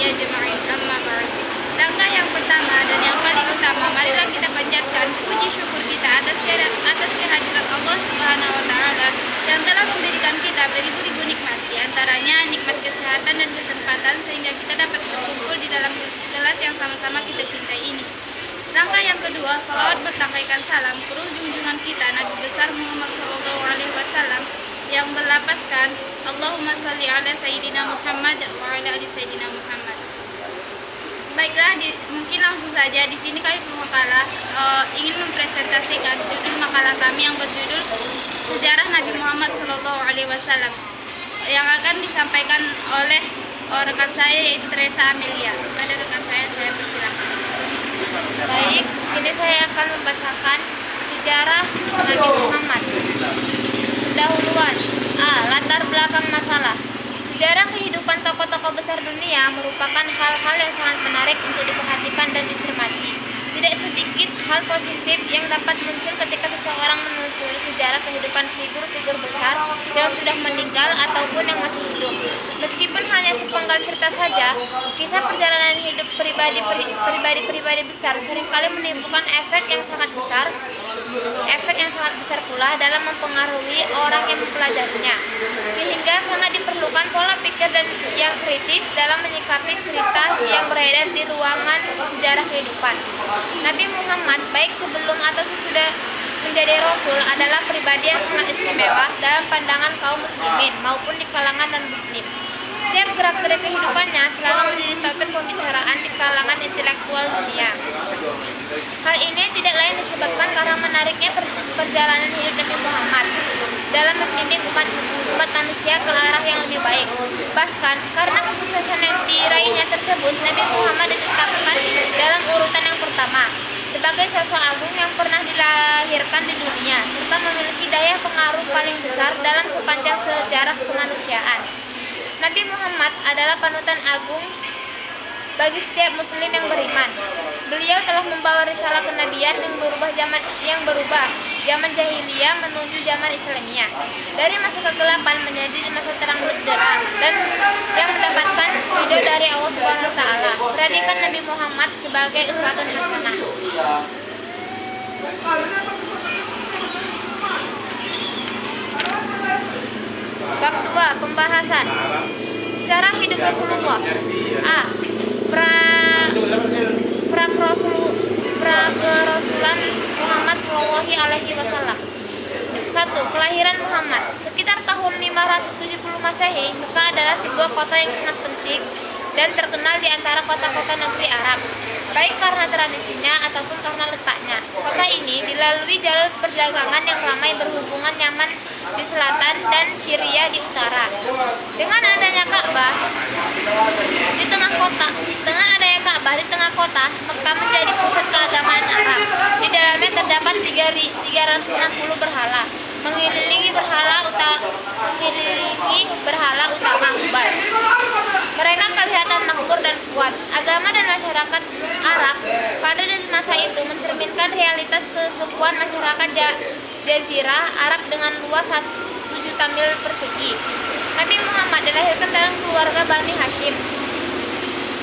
ya jama'in amma ba'd. Langkah yang pertama dan yang paling utama, marilah kita panjatkan puji syukur kita atas kehadirat Allah Subhanahu wa taala yang telah memberikan kita beribu-ribu nikmat, di antaranya nikmat kesehatan dan kesempatan sehingga kita dapat berkumpul di dalam kelas yang sama-sama kita cintai ini. Langkah yang kedua, salawat bertambahkan salam ke junjungan kita Nabi besar Muhammad SAW yang berlapaskan Allahumma sholli ala Sayyidina Muhammad wa ala ali Sayyidina Muhammad. Baiklah, mungkin langsung saja di sini kami pemakalah ingin mempresentasikan judul makalah kami yang berjudul Sejarah Nabi Muhammad SAW yang akan disampaikan oleh rekan saya yaitu Teresa Amelia. Pada rekan saya persilakan. Baik, di sini saya akan membacakan sejarah Nabi Muhammad. Pendahuluan. Latar belakang masalah. Sejarah kehidupan tokoh-tokoh besar dunia merupakan hal-hal yang sangat menarik untuk diperhatikan dan dicermati. Tidak sedikit hal positif yang dapat muncul ketika seseorang menelusuri sejarah kehidupan figur-figur besar yang sudah meninggal ataupun yang masih hidup. Meskipun hanya sepenggal cerita saja, kisah perjalanan hidup pribadi-pribadi besar seringkali menimbulkan efek yang sangat besar pula dalam mempengaruhi orang yang mempelajarinya. Sehingga sangat diperlukan pola pikir dan yang kritis dalam menyikapi cerita yang beredar di ruangan sejarah kehidupan. Nabi Muhammad baik sebelum atau sesudah menjadi Rasul adalah pribadi yang sangat istimewa dalam pandangan kaum muslimin maupun di kalangan non-muslim. Setiap gerak-gerik kehidupannya selalu menjadi topik pembicaraan di kalangan intelektual dunia. Hal ini tidak lain disebabkan karena menariknya perjalanan hidup Nabi Muhammad dalam membimbing umat manusia ke arah yang lebih baik. Bahkan karena kesuksesan yang diraihnya tersebut, Nabi Muhammad ditetapkan dalam urutan yang pertama sebagai sosok agung yang pernah dilahirkan di dunia serta memiliki daya pengaruh paling besar dalam sepanjang sejarah kemanusiaan. Nabi Muhammad adalah panutan agung bagi setiap muslim yang beriman. Beliau telah membawa risalah kenabian yang berubah zaman jahiliyah menuju zaman Islamiyah, dari masa kegelapan menjadi masa terang benderang, dan yang mendapatkan ridho dari Allah Subhanahu wa taala. Predikat Nabi Muhammad sebagai uswatun hasanah. Bab 2. Pembahasan secara hidup Rasulullah. Prakerasulan Muhammad Shallallahu Alaihi Wasallam. 1. Kelahiran Muhammad. Sekitar tahun 570 Masehi, Mekah adalah sebuah kota yang sangat penting dan terkenal di antara kota-kota negeri Arab, baik karena tradisinya ataupun karena letaknya. Kota ini dilalui jalur perdagangan yang ramai berhubungan Yaman di selatan dan Syria di utara. Dengan adanya Ka'bah di tengah kota, Mekah menjadi pusat keagamaan Arab. Di dalamnya terdapat 360 berhala, mengelilingi berhala utama Hubal. Mereka kelihatan makmur dan kuat. Agama dan masyarakat Arab pada masa itu mencerminkan realitas kesukuan masyarakat Jazirah Arab dengan luas 1 juta mil persegi. Nabi Muhammad dilahirkan dalam keluarga Bani Hashim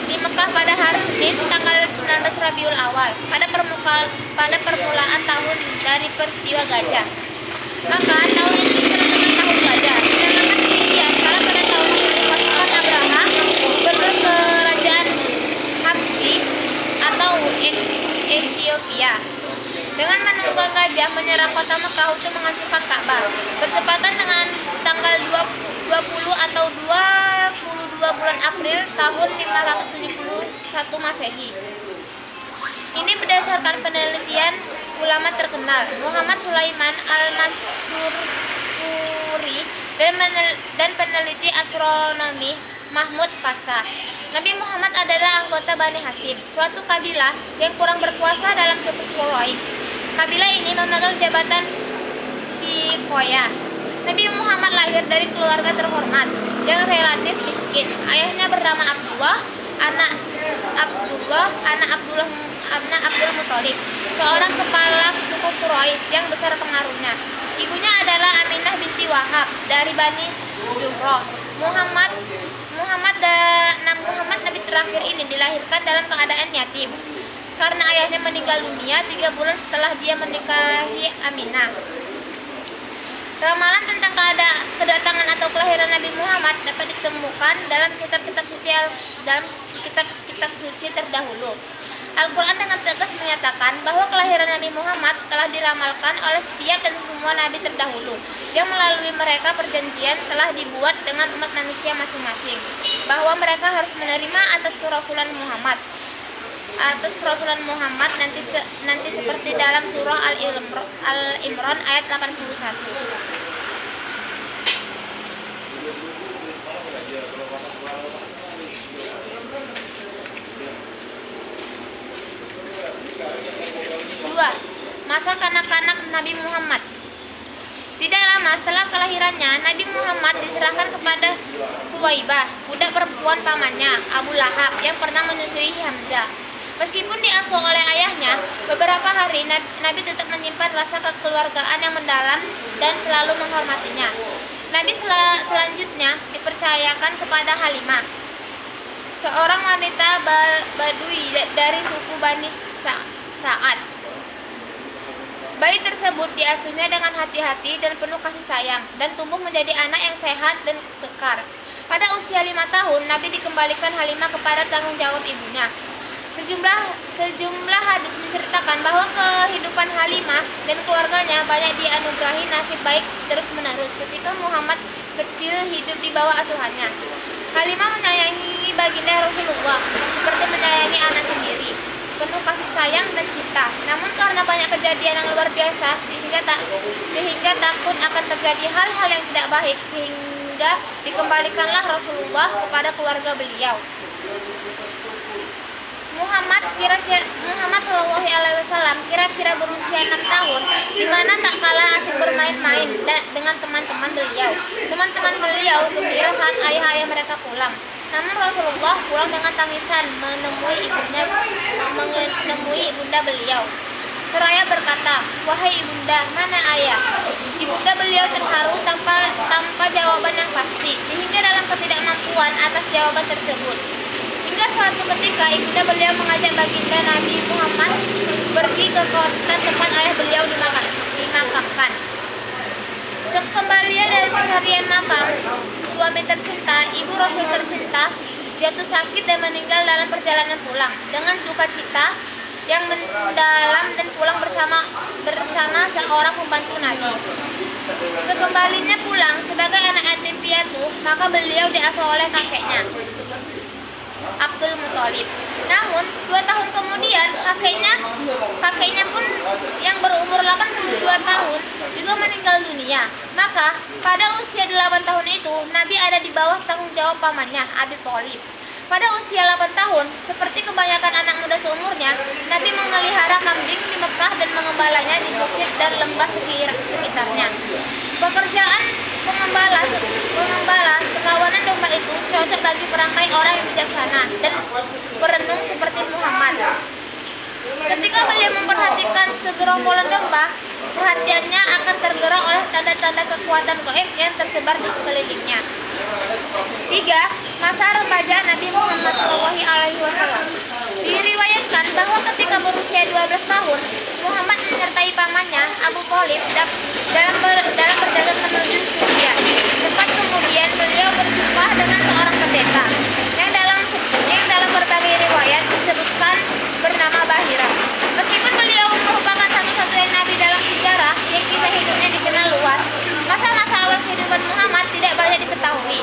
di Mekah pada hari Senin tanggal 19 Rabiul Awal pada permulaan tahun dari peristiwa gajah. Maka tahun ini dikenal dengan tahun gajah. Dinamakan demikian karena pada tahun ini pasukan Abraha, gubernur kerajaan Habsyi atau Ethiopia, dengan menunggang gajah menyerang kota Mekah untuk menghancurkan Ka'bah, bertepatan dengan tanggal 20 atau 22 bulan April tahun 571 Masehi. Ini berdasarkan penelitian ulama terkenal Muhammad Sulaiman Al-Mansuri dan peneliti astronomi Mahmud Pasha. Nabi Muhammad adalah anggota Bani Hashim, suatu kabilah yang kurang berkuasa dalam suku Quraisy. Kabilah ini memegang jabatan Sikoya. Nabi Muhammad lahir dari keluarga terhormat yang relatif miskin. Ayahnya bernama Abdullah, anak Abdul Muthalib, seorang kepala suku Quraisy yang besar pengaruhnya. Ibunya adalah Aminah binti Wahab dari Bani Zuhroh. Muhammad Nabi terakhir ini dilahirkan dalam keadaan yatim karena ayahnya meninggal dunia 3 bulan setelah dia menikahi Aminah. Ramalan tentang kedatangan atau kelahiran Nabi Muhammad dapat ditemukan dalam kitab-kitab suci terdahulu. Al-Quran dengan tegas menyatakan bahwa kelahiran Nabi Muhammad telah diramalkan oleh setiap dan semua nabi terdahulu, yang melalui mereka perjanjian telah dibuat dengan umat manusia masing-masing, bahwa mereka harus menerima atas kerasulan Muhammad nanti seperti dalam surah Al-Imran ayat 81. Masa kanak-kanak Nabi Muhammad. Tidak lama setelah kelahirannya, Nabi Muhammad diserahkan kepada Suwaibah, budak perempuan pamannya, Abu Lahab, yang pernah menyusui Hamzah. Meskipun diasuh oleh ayahnya, beberapa hari Nabi tetap menyimpan rasa kekeluargaan yang mendalam dan selalu menghormatinya. Nabi selanjutnya dipercayakan kepada Halimah, seorang wanita Badui dari suku Bani Sa'ad. Bayi tersebut diasuhnya dengan hati-hati dan penuh kasih sayang dan tumbuh menjadi anak yang sehat dan kekar. Pada usia 5 tahun, Nabi dikembalikan Halimah kepada tanggung jawab ibunya. Sejumlah hadis menceritakan bahwa kehidupan Halimah dan keluarganya banyak dianugerahi nasib baik terus-menerus ketika Muhammad kecil hidup di bawah asuhannya. Halimah menyayangi baginda Rasulullah seperti menyayangi anak sendiri, penuh kasih sayang dan cinta. Namun karena banyak kejadian yang luar biasa sehingga takut akan terjadi hal-hal yang tidak baik, sehingga dikembalikanlah Rasulullah kepada keluarga beliau. Muhammad Shallallahu Alaihi Wasallam kira-kira berusia 6 tahun, di mana tak kalah asik bermain-main dengan teman-teman beliau. Teman-teman beliau gembira saat ayah-ayah mereka pulang. Namun Rasulullah pulang dengan tangisan menemui ibunda beliau. Seraya berkata, "Wahai ibunda, mana ayah?" Ibunda beliau terharu tanpa jawaban yang pasti, sehingga dalam ketidakmampuan atas jawaban tersebut. Hingga suatu ketika ibunda beliau mengajak baginda Nabi Muhammad pergi ke kota tempat ayah beliau dimakamkan. Sekembalinya dari pencarian makam suami tercinta, ibu Rasul tercinta jatuh sakit dan meninggal dalam perjalanan pulang dengan duka cita yang mendalam dan pulang bersama seorang pembantu Nabi. Sekembalinya pulang sebagai anak yatim piatu, maka beliau diasuh oleh kakeknya, Abdul Muthalib. Namun 2 tahun kemudian kakeknya pun yang berumur 82 tahun juga meninggal dunia. Maka pada usia 8 tahun itu Nabi ada di bawah tanggung jawab pamannya, Abi Thalib. Pada usia 8 tahun, seperti kebanyakan anak muda seumurnya, Nabi memelihara kambing di Mekah dan mengembalanya di bukit dan lembah sekitarnya. Pekerjaan pengembala sekawanan domba itu cocok bagi perangkai orang yang bijaksana dan perenung seperti Muhammad. Ketika beliau memperhatikan segerombolan domba, perhatiannya akan tergerak oleh tanda-tanda kekuatan gaib yang tersebar di sekelilingnya. 3. Masa remaja Nabi Muhammad SAW. Diriwayatkan bahwa ketika berusia 12 tahun, Muhammad menyertai pamannya Abu Thalib dalam berdagang menuju Syria. Cepat kemudian beliau berjumpa dengan seorang pendeta yang dalam berbagai riwayat disebutkan bernama Bahira. Meskipun beliau merupakan satu-satunya nabi dalam sejarah yang kisah hidupnya dikenal luas, masa-masa awal kehidupan Muhammad tidak banyak diketahui.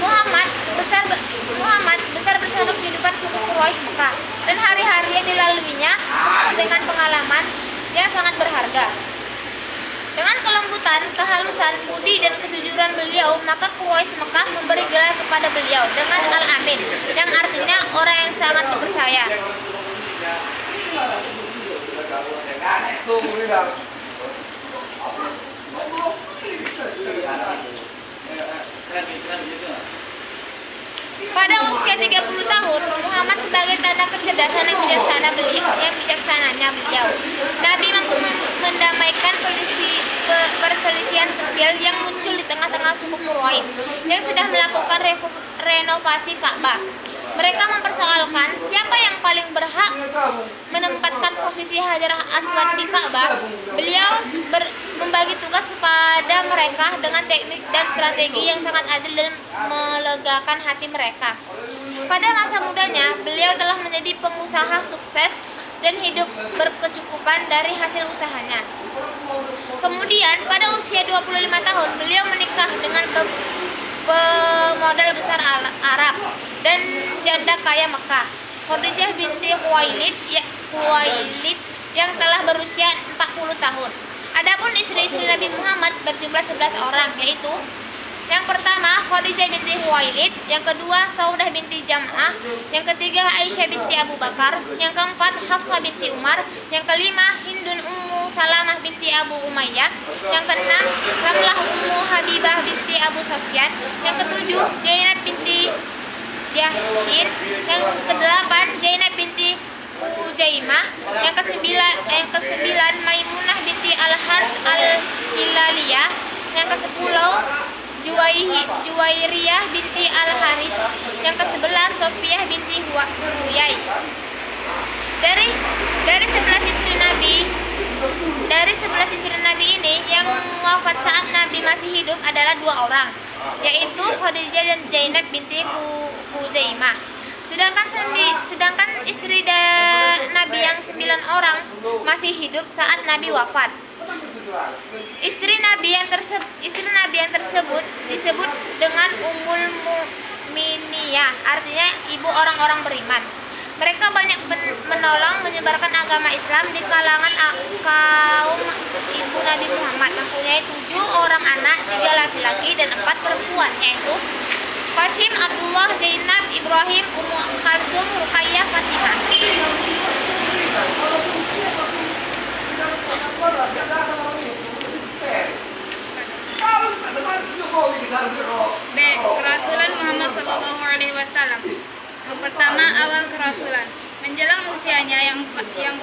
Muhammad besar bersama kehidupan suku Quraisy Mekah, dan hari-hari yang dilaluinya penuh dengan pengalaman yang sangat berharga. Dengan kelembutan, kehalusan, budi, dan kejujuran beliau, maka Quraisy Mekah memberi gelar kepada beliau dengan Al-Amin, yang artinya orang yang sangat dipercaya. Pada usia 30 tahun, Muhammad sebagai tanda kecerdasan yang bijaksananya beliau, Nabi mampu mendamaikan perselisihan kecil yang muncul di tengah-tengah suku Quraisy yang sedang melakukan renovasi Ka'bah. Mereka mempersoalkan menempatkan posisi Hajar Aswad di Ka'bah, beliau membagi tugas kepada mereka dengan teknik dan strategi yang sangat adil dan melegakan hati mereka. Pada masa mudanya, beliau telah menjadi pengusaha sukses dan hidup berkecukupan dari hasil usahanya. Kemudian, pada usia 25 tahun, beliau menikah dengan pemodal besar Arab dan janda kaya Mekah, Khadijah binti Khuwailid yang telah berusia 40 tahun. Adapun istri-istri Nabi Muhammad berjumlah 11 orang, yaitu yang pertama Khadijah binti Khuwailid, yang kedua Saudah binti Jam'ah, yang ketiga Aisyah binti Abu Bakar, yang keempat Hafsah binti Umar, yang kelima Hindun Ummu Salamah binti Abu Umayyah, yang keenam Ramlah Ummu Habibah binti Abu Sufyan, yang ketujuh Zainab binti Jahshin, yang kedelapan Zainab binti Ujaimah, yang kesembilan Maimunah binti Al-Harth Al-Hilaliyah, yang kesepuluh Juwairiyah binti Al-Harith, yang ke-11 Sofiyah binti Huyai. Dari 11 istri Nabi ini yang wafat saat Nabi masih hidup adalah 2 orang, yaitu Khadijah dan Zainab binti Huzaimah. Sedangkan istri Nabi yang 9 orang masih hidup saat Nabi wafat. Istri Nabi yang tersebut disebut dengan Ummul Mu'miniyah, artinya ibu orang-orang beriman. Mereka banyak menolong menyebarkan agama Islam di kalangan kaum ibu Nabi Muhammad, mempunyai 7 orang anak, 3 laki-laki dan 4 perempuan, yaitu Qasim, Abdullah, Zainab, Ibrahim, Ummu Kalsum, Ruqayyah, Fatimah. B. Kerasulan Muhammad Sallallahu Alaihi Wasallam. Yang pertama, awal kerasulan. Menjelang usianya yang ke-40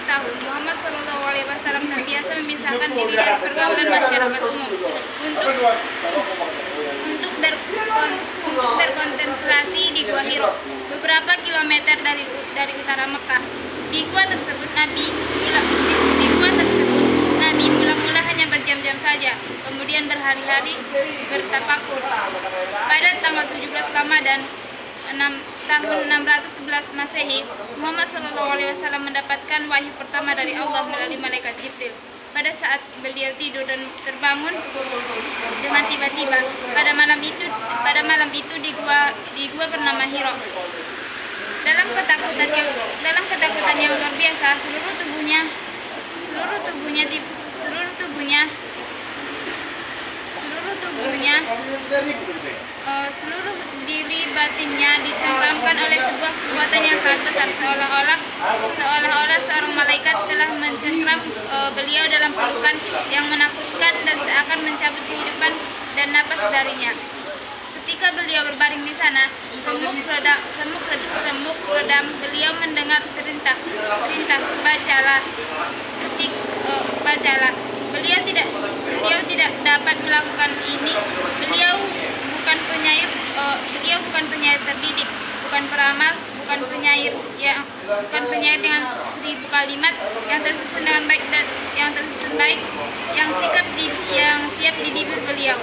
tahun, Muhammad Sallallahu Alaihi Wasallam terbiasa memisahkan diri dari pergaulan masyarakat umum untuk berkontemplasi di Gua Hiro, beberapa kilometer dari utara Mekah. Di gua tersebut Nabi mula-mula hanya berjam-jam saja, kemudian berhari-hari bertafakur. Pada tanggal 17 Ramadan tahun 611 Masehi, Muhammad SAW mendapatkan wahyu pertama dari Allah melalui malaikat Jibril. Pada saat beliau tidur dan terbangun dengan tiba-tiba pada malam itu di gua bernama Hiro. Dalam ketakutan yang luar biasa, seluruh diri batinnya dicengkeramkan oleh sebuah kekuatan yang sangat besar, seolah-olah seorang malaikat telah mencengkeram beliau dalam pelukan yang menakutkan dan seakan mencabut kehidupan dan napas darinya. Ketika beliau berbaring di sana, remuk redam, beliau mendengar perintah, bacalah. Beliau tidak dapat melakukan ini. Beliau bukan penyair terdidik, bukan peramal, bukan penyair dengan 1000 kalimat yang tersusun dengan baik yang siap di bibir beliau.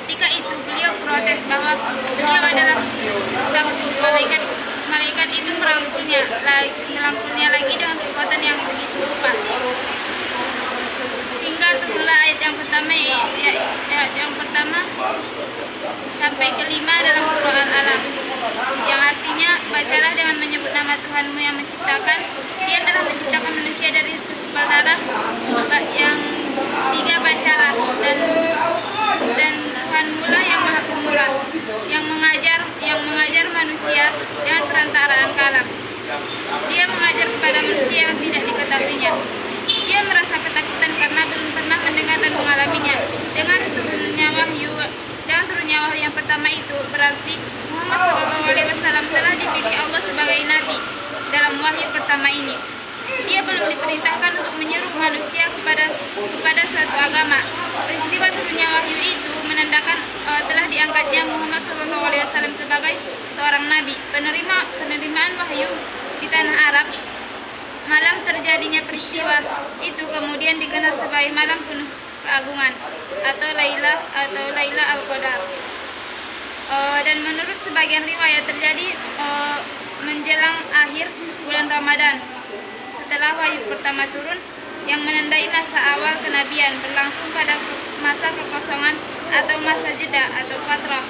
Ketika itu beliau protes bahwa beliau adalah malaikat itu merangkulnya lagi dengan kekuatan yang begitu rupa. Hingga turunlah ayat yang pertama sampai kelima dalam surah Al-Alaq, yang artinya, bacalah dengan menyebut nama Tuhanmu yang menciptakan. Dia telah menciptakan manusia dari segumpal darah. Yang tiga, bacalah, dan Tuhanmu lah yang maha pemurah, yang mengajar manusia dengan perantaraan kalam. Dia mengajar kepada manusia yang tidak diketahuinya. Dia merasa ketakutan karena belum pernah mendengar dan mengalaminya. Dengan turunnya wahyu yang pertama itu, berarti Muhammad SAW telah dipilih Allah sebagai nabi dalam wahyu pertama ini. Dia belum diperintahkan untuk menyuruh manusia kepada suatu agama. Peristiwa turunnya wahyu itu menandakan telah diangkatnya Muhammad SAW sebagai seorang nabi. Penerimaan wahyu di tanah Arab. Malam terjadinya peristiwa itu kemudian dikenal sebagai malam penuh keagungan atau Laila Al-Qadar. Dan menurut sebagian riwayat terjadi menjelang akhir bulan Ramadan setelah wahyu pertama turun yang menandai masa awal kenabian berlangsung pada masa kekosongan atau masa jeda atau fatrah.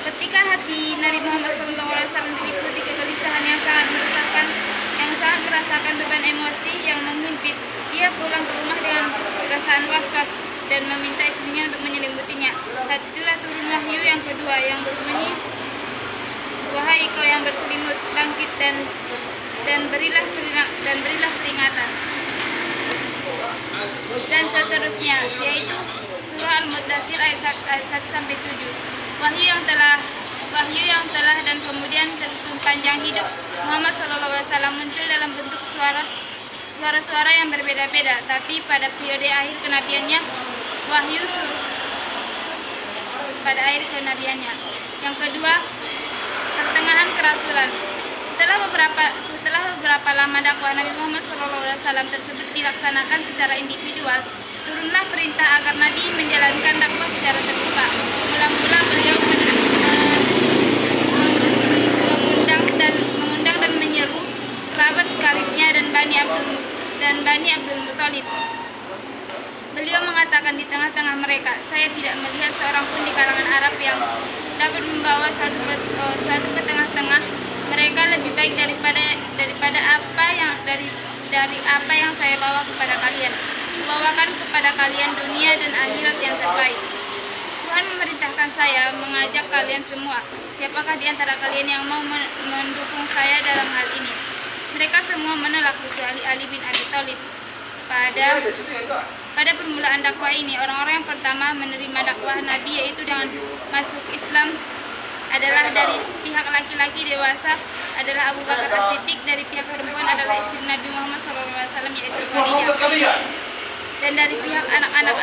Ketika hati Nabi Muhammad SAW diliputi kegelisahan yang sangat merasakan beban emosi yang menghimpit, ia pulang ke rumah dengan perasaan was-was dan meminta istrinya untuk menyelimutinya. Saat itulah turun wahyu yang kedua yang berbunyi, "Wahai kau yang berselimut, bangkit dan berilah peringatan." Dan seterusnya, yaitu surah Al-Muddatsir ayat 1 sampai 7. Wahyu yang telah dan kemudian tersusun panjang hidup Muhammad SAW muncul dalam bentuk suara-suara yang berbeda-beda, tapi pada periode akhir kenabiannya Yang kedua, pertengahan kerasulan. Setelah beberapa lama dakwah Nabi Muhammad SAW tersebut dilaksanakan secara individual, turunlah perintah agar Nabi menjalankan dakwah secara terbuka. Mula-mula beliau mengundang dan menyeru kerabat karibnya dan Bani Abdul Muthalib. Beliau mengatakan di tengah-tengah mereka, "Saya tidak melihat seorang pun di kalangan Arab yang dapat membawa suatu ke tengah-tengah mereka lebih baik daripada apa yang saya bawa kepada kalian. Membawakan kepada kalian dunia dan akhirat yang terbaik. Tuhan memerintahkan saya mengajak kalian semua. Siapakah di antara kalian yang mau mendukung saya dalam hal ini?" Mereka semua menolak kecuali Ali bin Abi Thalib. Pada permulaan dakwah ini, orang-orang yang pertama menerima dakwah Nabi yaitu dengan masuk Islam adalah dari pihak laki-laki dewasa adalah Abu Bakar As-Siddiq, dari pihak perempuan adalah istri Nabi Muhammad SAW yaitu Khadijah. Dan dari pihak anak-anak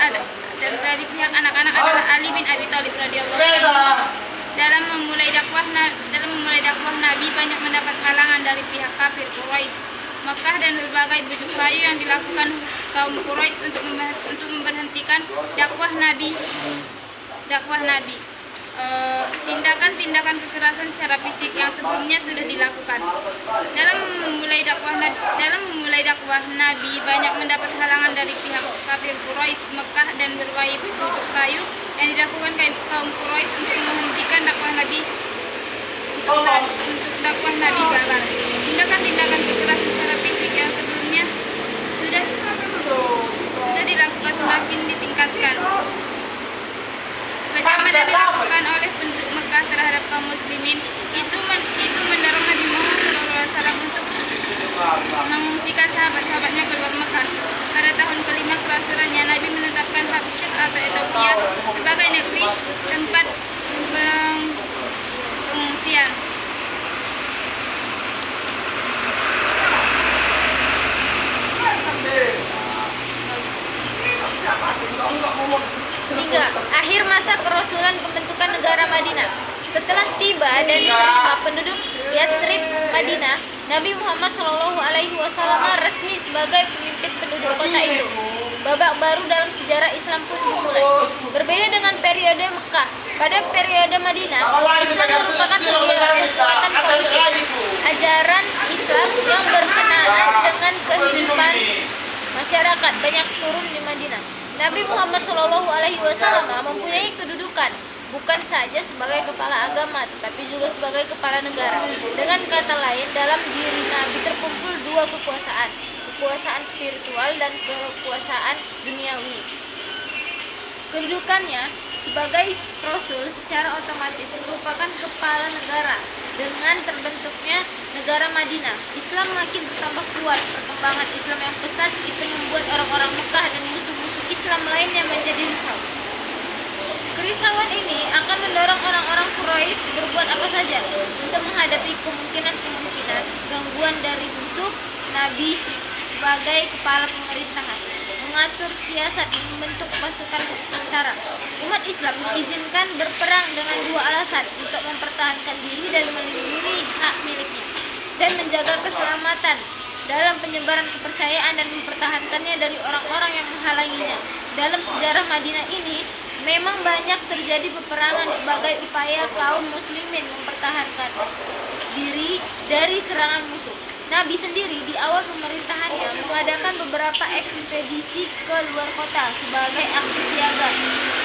adalah Ali bin Abi Thalib radhiyallahu anhu. Dalam memulai dakwah Nabi banyak mendapat halangan dari pihak kafir Quraisy Mekah dan berbagai bujuk rayu yang dilakukan kaum Quraisy untuk memberhentikan dakwah Nabi. Tindakan kekerasan secara fisik yang sebelumnya sudah dilakukan. Dalam memulai dakwah Nabi banyak mendapat halangan dari pihak kafir Quraisy Mekah dan berbagai bujuk rayu yang dilakukan kaum Quraisy untuk menghentikan dakwah Nabi gagal. Tindakan kekerasan secara fisik yang sebelumnya sudah dilakukan semakin ditingkatkan. Kecaman yang dilakukan oleh penduduk Mekah terhadap kaum muslimin itu mendorong Nabi Muhammad SAW untuk mengungsikan sahabat-sahabatnya keluar Mekah. Pada tahun kelima kerasulannya, Nabi menetapkan Habsyah atau Ethiopia sebagai negeri tempat pengungsian. Tiga, akhir masa kerasulan pembentukan negara Madinah. Setelah tiba dan diterima penduduk Yatsrib Madinah, Nabi Muhammad SAW resmi sebagai pemimpin penduduk kota itu. Babak baru dalam sejarah Islam pun dimulai. Berbeda dengan periode Mekah, pada periode Madinah, Islam merupakan kekuatan politik. Ajaran Islam yang berkenaan dengan kehidupan masyarakat banyak turun di Madinah. Nabi Muhammad SAW mempunyai kedudukan bukan saja sebagai kepala agama, tetapi juga sebagai kepala negara. Dengan kata lain, dalam diri Nabi terkumpul dua kekuasaan spiritual dan kekuasaan duniawi. Kedudukannya sebagai Rasul secara otomatis merupakan kepala negara. Dengan terbentuknya negara Madinah, Islam makin bertambah kuat. Perkembangan Islam yang pesat itu membuat orang-orang Mekah dan musuh-musuh Islam lainnya menjadi risau. Kerisauan ini akan mendorong orang-orang Quraisy berbuat apa saja untuk menghadapi kemungkinan gangguan dari musuh Nabi sebagai kepala pemerintahan, mengatur siasat dan membentuk pasukan tentara. Umat Islam diizinkan berperang dengan dua alasan: untuk mempertahankan diri dan melindungi hak miliknya, dan menjaga keselamatan dalam penyebaran kepercayaan dan mempertahankannya dari orang-orang yang menghalanginya. Dalam sejarah Madinah ini memang banyak terjadi peperangan sebagai upaya kaum muslimin mempertahankan diri dari serangan musuh. Nabi sendiri di awal pemerintahannya mengadakan beberapa ekspedisi ke luar kota sebagai aksi siaga,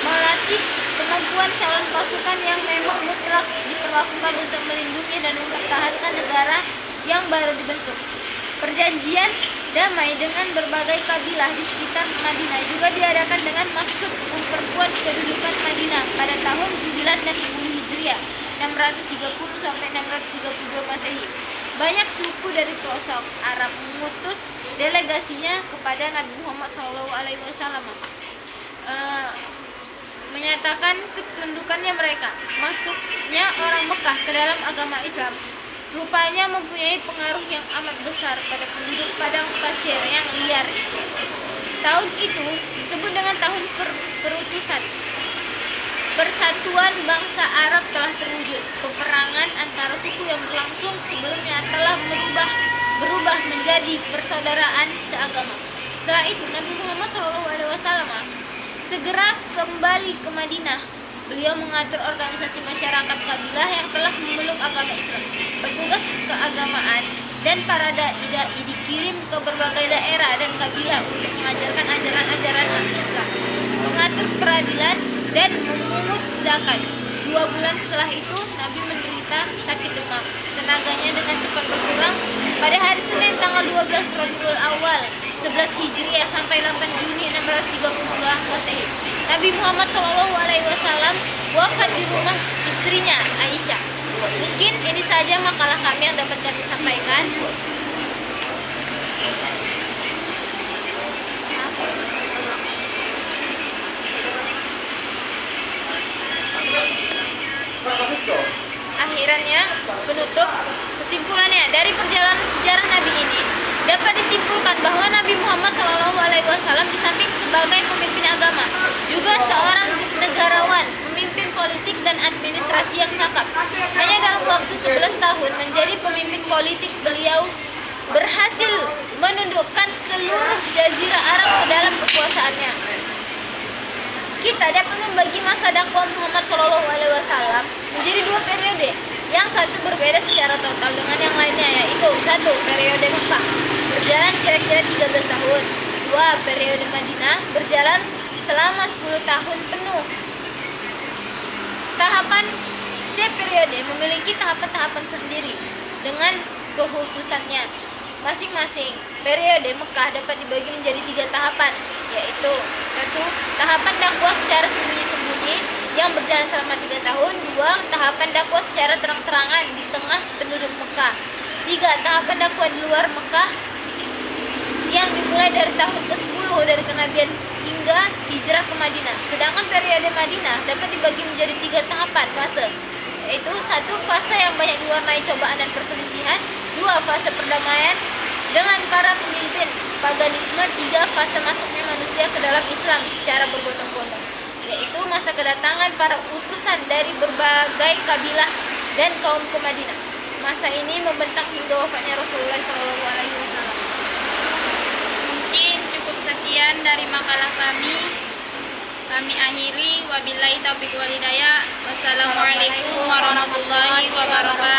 melatih kemampuan calon pasukan yang memang mutlak diperlakukan untuk melindungi dan mempertahankan negara yang baru dibentuk. Perjanjian damai dengan berbagai kabilah di sekitar Madinah juga diadakan dengan maksud memperkuat kedudukan Madinah pada tahun 9 dan 10 Hijriah, 630 sampai 632 Masehi. Banyak suku dari pelosok Arab mengutus delegasinya kepada Nabi Muhammad SAW, menyatakan ketundukannya mereka. Masuknya orang Mekah ke dalam agama Islam rupanya mempunyai pengaruh yang amat besar pada penduduk padang pasir yang liar itu. Tahun itu disebut dengan tahun perutusan. Persatuan bangsa Arab telah terwujud. Peperangan antara suku yang berlangsung sebelumnya telah berubah menjadi persaudaraan seagama. Setelah itu Nabi Muhammad SAW segera kembali ke Madinah. Beliau mengatur organisasi masyarakat kabilah yang telah memeluk agama Islam. Petugas keagamaan dan para dai dikirim ke berbagai daerah dan kabilah untuk mengajarkan ajaran-ajaran Islam, mengatur peradilan dan memungut zakat. 2 bulan setelah itu Nabi menderita sakit demam. Tenaganya dengan cepat berkurang. Pada hari Senin tanggal 12 Rabiul Awal 11 Hijriah sampai 8 Juni 632 Masehi, Nabi Muhammad SAW wafat di rumah istrinya Aisyah. Mungkin ini saja makalah kami yang dapat kami sampaikan. Akhirannya, penutup, kesimpulannya dari perjalanan sejarah Nabi ini dapat disimpulkan bahwa Nabi Muhammad SAW di samping sebagai pemimpin agama juga seorang negarawan, pemimpin politik dan administrasi yang cakap. Hanya dalam waktu 11 tahun menjadi pemimpin politik, beliau berhasil menundukkan seluruh jazirah Arab ke dalam kekuasaannya. Kita dapat membagi masa dakwah Muhammad SAW menjadi 2 periode. Yang satu berbeda secara total dengan yang lainnya, yaitu 1. Periode Mekah berjalan kira-kira 13 tahun. 2. Periode Madinah berjalan selama 10 tahun penuh. Setiap periode memiliki tahapan-tahapan sendiri dengan kekhususannya masing-masing. Periode Mekah dapat dibagi menjadi 3 tahapan, yaitu 1. Tahapan dakwah secara sembunyi-sembunyi yang berjalan selama 3 tahun. 2. Tahapan dakwah secara terang-terangan di tengah penduduk Mekah. 3. Tahapan dakwah di luar Mekah yang dimulai dari tahun ke-10 dari kenabian hingga hijrah ke Madinah. Sedangkan periode Madinah dapat dibagi menjadi 3 tahapan fase, yaitu 1. Fase yang banyak diwarnai cobaan dan perselisihan. 2. Fase perdamaian dengan para pemimpin paganisme. 3. Fase masuknya manusia ke dalam Islam secara berbondong-bondong, yaitu masa kedatangan para utusan dari berbagai kabilah dan kaum ke Madinah. Masa ini membentang hingga wafatnya Rasulullah SAW. Mungkin cukup sekian dari makalah kami. Kami akhiri. Wabillahi taufiq wal hidayah. Wassalamualaikum warahmatullahi wabarakatuh.